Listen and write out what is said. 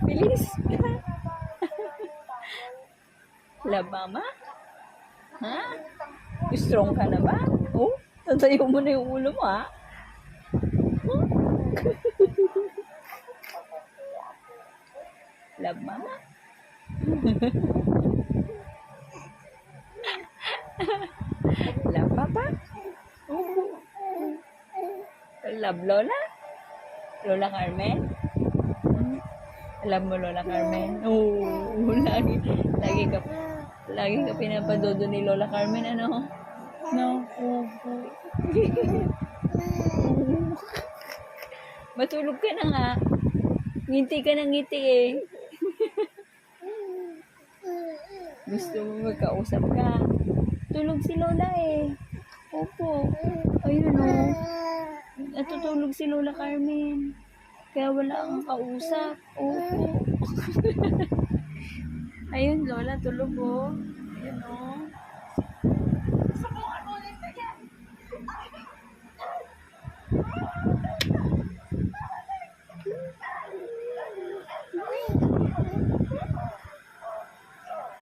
Bilis. Love mama? Ha? Strong ka na ba? Oh, tatayo mo na yung ulo mo, ha? Love mama? Love papa? Love lola? Lola Carmen? Love mo Lola Carmen? Oo, lagi ka pinapadodo ni Lola Carmen, ano? No? Oo. Matulog ka na nga. Ngiti ka ng ngiti eh. Gusto mo magkausap ka. Tulog si Lola eh. Opo. Ayun o. Natutulog si Lola Carmen. Kaya wala kang kausap. Opo. Ayun Lola, tulog o. Ayun o.